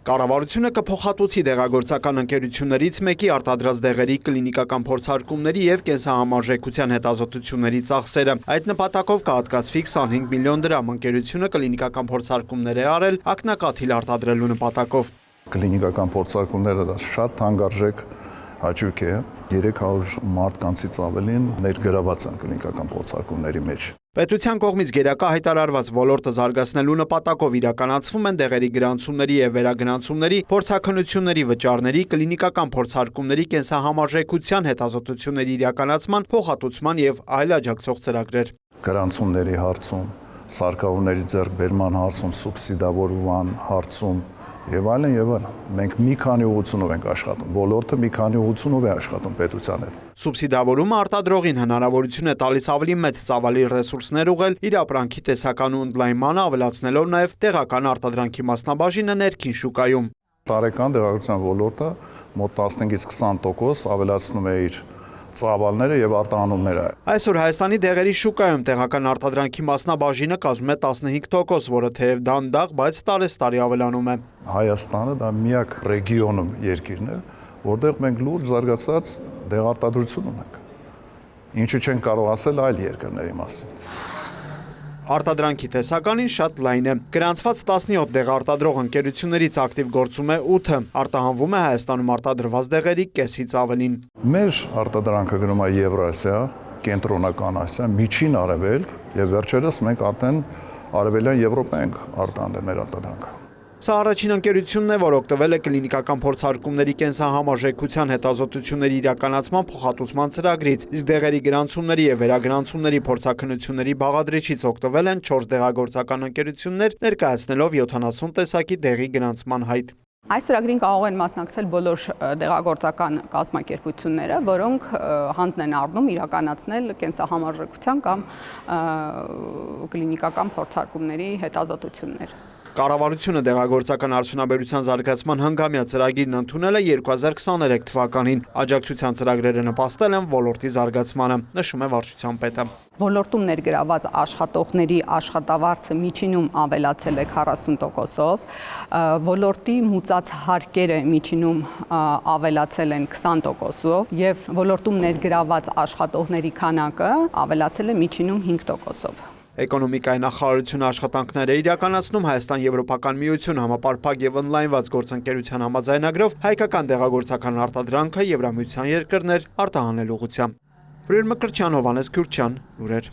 Կառավարությունը կփոխհատուցի դեղագործական ընկերություններից մեկի արտադրած դեղերի կլինիկական փորձարկումների եւ կենսահամարժեքության հետազոտությունների ծախսերը։ Այդ նպատակով կհատկացվի 25 միլիոն դրամ։ Ընկերությունը կլինիկական փորձարկումներ է արել ակնակաթիլ արտադրելու նպատակով։ Կլինիկական փորձարկումները դա շատ թանկարժեք հաճույք է։ 300 մարդկանցից ավելին ներգրաված են կլինիկական փորձարկումների մեջ։ Պետության կողմից գերակա հայտարարված ոլորտը զարգացնելու նպատակով իրականացվում են դեղերի գրանցումների եւ վերագրանցումների, փորձաքննությունների վճարների, կլինիկական փորձարկումների, կենսահամարժեքության հետազոտությունների իրականացման, փոխհատուցման եւ այլ աջակցող ծրագրեր։ Գրանցումների հարցում, սարքավորների ձեռքբերման հարցում, սուբսիդավորման հարցում եւ այլն եւ այլն։ Մենք մի քանի ուղղությունով ենք աշխատում։ Ոլորտը մի քանի ուղղությունով է աշխատում պետության հետ։ Սուբսիդավորումը արտադրողին հնարավորություն է տալիս ավելի մեծ ծավալի ռեսուրսներ ուղղել իր ապրանքի տեսական ու ընդլայնմանը, ավելացնելով նաև տեղական արտադրանքի մասնաբաժինը ներքին շուկայում։ Տարեկան դեղագործության ոլորտը մոտ 15-ից 20% ավելացնում է իր ծավալները եւ արտահանումները։ Այսօր Հայաստանի դեղերի շուկայում տեղական արտադրանքի մասնաբաժինը կազմում է 15%, որը թեև դանդաղ, բայց տարեստարի ավելանում է։ Հայաստանը դա միակ ռեգիոնում երկիրն է, որտեղ մենք լուրջ զարգացած դեղարտադրություն ունենք։ Ինչու չեն կարող ասել այլ երկրների մասին։ Արտադրանքի տեսականին շատ լայն է։ Գրանցված 17 դեղարտադրող ընկերություններից ակտիվ գործում է 8-ը, արտահանվում է Հայաստանում արտադրված դեղերի կեսից ավելին։ Մեր արտադրանքը գնում է Եվրասիա, Կենտրոնական Ասիա, Միջին Արևելք եւ վերջերս մենք արդեն Արևելյան Եվրոպա ենք արտահանել մեր արտադրանքը։ Սա առաջին ընկերությունն է, որ օգտվել է կլինիկական փորձարկումների կենսահամարժեքության հետազոտությունների իրականացման փոխհատուցման ծրագրից, իսկ դեղերի գրանցումների եւ վերագրանցումների փորձաքննությունների բաղադրիչից օգտվել են 4 դեղագործական ընկերություններ, ներկայացնելով 70 տեսակի դեղի գրանցման հայտ։ Այս ծրագրին կարող են մասնակցել բոլոր դեղագործական կազմակերպությունները, որոնք հանձն են առնում իրականացնել կենսահամարժեքության կամ կլինիկական փորձարկումների հետազոտություններ։ Կառավարությունը դեղագործական արդյունաբերության զարգացման հանգամյա ծրագիրն ընդունել է 2023 թվականին։ Աջակցության ծրագրերը նպաստել են ոլորտի զարգացմանը, նշում է վարչության պետը։ Ոլորտում ներգրաված աշխատողների աշխատավարձը միջինում ավելացել է 40%-ով, ոլորտի մուծած հարկերը միջինում ավելացել են 20%-ով եւ ոլորտում ներգրաված աշխատողների քանակը ավելացել է միջինում 5%-ով։ Էկոնոմիկայի նախարարությունը աշխատանքներ է իրականացնում Հայաստան-Եվրոպական միություն համապարփակ եւ ընդլայնված գործընկերության համաձայնագրով հայկական դեղագործական արտադրանքը Եվրամիության երկրներ արտահանելու ուղղությամբ։ Բրեր Մկրտչյան, Հովհաննես Քյուրքչյան, լուրեր։